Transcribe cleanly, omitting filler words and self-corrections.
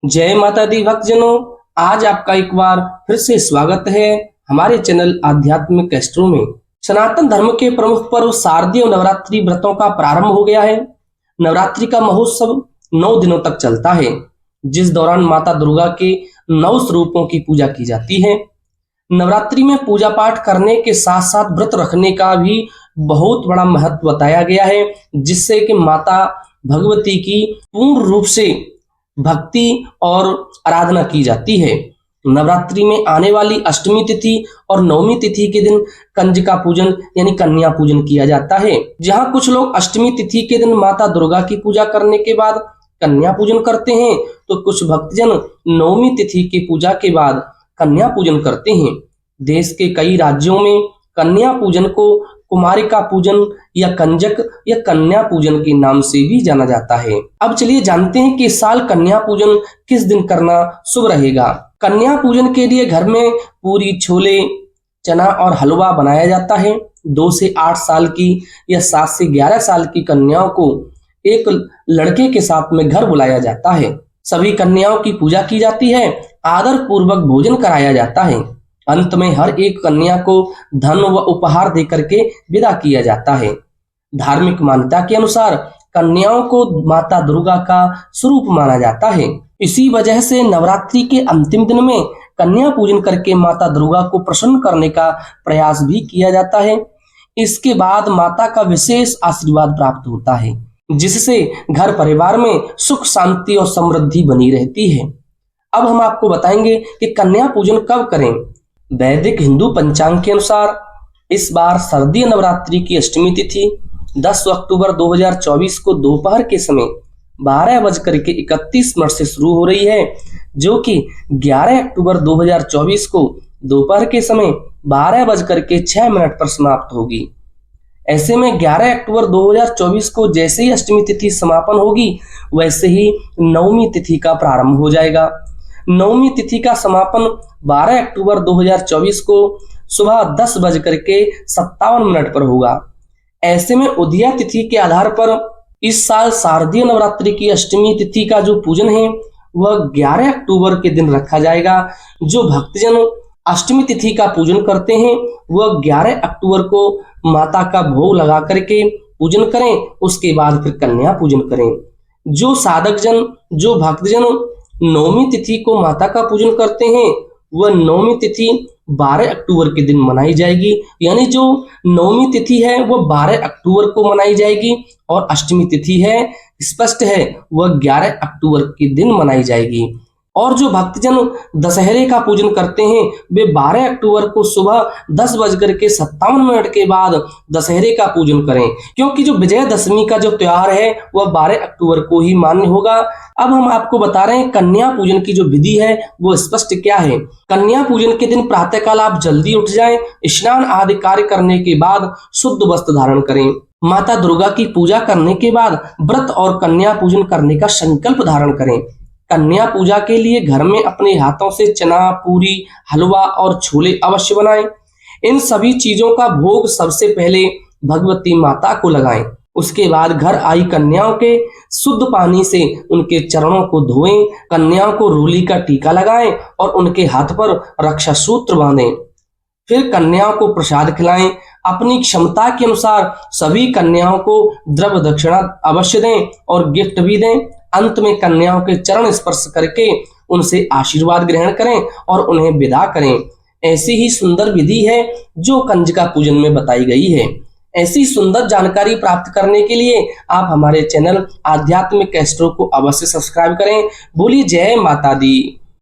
जय माता दी भक्तजनों, आज आपका एक बार फिर से स्वागत है हमारे चैनल आध्यात्मिक एस्ट्रो में। सनातन धर्म के प्रमुख पर्व शारदीय नवरात्रि व्रतों का प्रारंभ हो गया है। नवरात्रि का महोत्सव 9 दिनों तक चलता है, जिस दौरान माता दुर्गा के 9 स्वरूपों की पूजा की जाती है। नवरात्रि में पूजा पाठ करने के साथ साथ व्रत रखने का भी बहुत बड़ा महत्व बताया गया है, जिससे कि माता भगवती की पूर्ण रूप से भक्ति और आराधना की जाती है। नवरात्रि में आने वाली अष्टमी तिथि और नवमी तिथि के दिन कंजका पूजन यानी कन्या पूजन किया जाता है। जहां कुछ लोग अष्टमी तिथि के दिन माता दुर्गा की पूजा करने के बाद कन्या पूजन करते हैं, तो कुछ भक्तजन नवमी तिथि की पूजा के बाद कन्या पूजन करते हैं। देश के कई राज्यों में कन्या पूजन को कुमारिका पूजन या कंजक या कन्या पूजन के नाम से भी जाना जाता है। अब चलिए जानते हैं कि इस साल कन्या पूजन किस दिन करना शुभ रहेगा। कन्या पूजन के लिए घर में पूरी, छोले, चना और हलवा बनाया जाता है। 2 से 8 साल की या 7 से 11 साल की कन्याओं को एक लड़के के साथ में घर बुलाया जाता है। सभी कन्याओं की पूजा की जाती है, आदर पूर्वक भोजन कराया जाता है। अंत में हर एक कन्या को धन व उपहार देकर के विदा किया जाता है। धार्मिक मान्यता के अनुसार कन्याओं को माता दुर्गा का स्वरूप माना जाता है। इसी वजह से नवरात्रि के अंतिम दिन में कन्या पूजन करके माता दुर्गा को प्रसन्न करने का प्रयास भी किया जाता है। इसके बाद माता का विशेष आशीर्वाद प्राप्त होता है, जिससे घर परिवार में सुख, शांति और समृद्धि बनी रहती है। अब हम आपको बताएंगे कि कन्या पूजन कब करें। वैदिक हिंदू पंचांग के अनुसार इस बार शारदीय नवरात्रि की अष्टमी तिथि 10 अक्टूबर 2024 को दोपहर के समय 12:31 से शुरू हो रही है, जो कि 11 अक्टूबर 2024 को दोपहर के समय 12:06 पर समाप्त होगी। ऐसे में 11 अक्टूबर 2024 को जैसे ही अष्टमी तिथि समापन होगी, वैसे ही नवमी तिथि का प्रारंभ हो जाएगा। नवमी तिथि का समापन 12 अक्टूबर 2024 को सुबह 10:57 पर होगा। ऐसे में उदया तिथि के आधार पर इस साल शारदीय नवरात्रि की अष्टमी तिथि का जो पूजन है वह 11 अक्टूबर के दिन रखा जाएगा। जो भक्तजन अष्टमी तिथि का पूजन करते हैं वह 11 अक्टूबर को माता का भोग लगा करके पूजन करें, उसके बाद फिर कन्या पूजन करें। जो साधक जन, जो भक्तजन नवमी तिथि को माता का पूजन करते हैं वह नवमी तिथि 12 अक्टूबर के दिन मनाई जाएगी। यानी जो नवमी तिथि है वह 12 अक्टूबर को मनाई जाएगी और अष्टमी तिथि है, स्पष्ट है, वह 11 अक्टूबर के दिन मनाई जाएगी। और जो भक्तजन दशहरे का पूजन करते हैं वे 12 अक्टूबर को सुबह 10:57 के बाद दशहरे का पूजन करें, क्योंकि जो विजयदशमी का जो त्योहार है वह 12 अक्टूबर को ही मान्य होगा। अब हम आपको बता रहे हैं कन्या पूजन की जो विधि है वो स्पष्ट क्या है। कन्या पूजन के दिन प्रातःकाल आप जल्दी उठ जाएं, स्नान आदि कार्य करने के बाद शुद्ध वस्त्र धारण करें। माता दुर्गा की पूजा करने के बाद व्रत और कन्या पूजन करने का संकल्प धारण करें। कन्या पूजा के लिए घर में अपने हाथों से चना, पूरी, हलवा और छोले अवश्य बनाएं। इन सभी चीजों का भोग सबसे पहले भगवती माता को लगाएं। उसके बाद घर आई कन्याओं के शुद्ध पानी से उनके चरणों को धोएं। कन्याओं को रूली का टीका लगाएं और उनके हाथ पर रक्षा सूत्र बांधें। फिर कन्याओं को प्रसाद खिलाएं। अपनी क्षमता के अनुसार सभी कन्याओं को द्रव्य दक्षिणा अवश्य दें और गिफ्ट भी दें। अंत में कन्याओं के चरण स्पर्श करके उनसे आशीर्वाद ग्रहण करें और उन्हें विदा करें। ऐसी ही सुंदर विधि है जो कंजका पूजन में बताई गई है। ऐसी सुंदर जानकारी प्राप्त करने के लिए आप हमारे चैनल आध्यात्मिक एस्ट्रो को अवश्य सब्सक्राइब करें। बोलिए जय माता दी।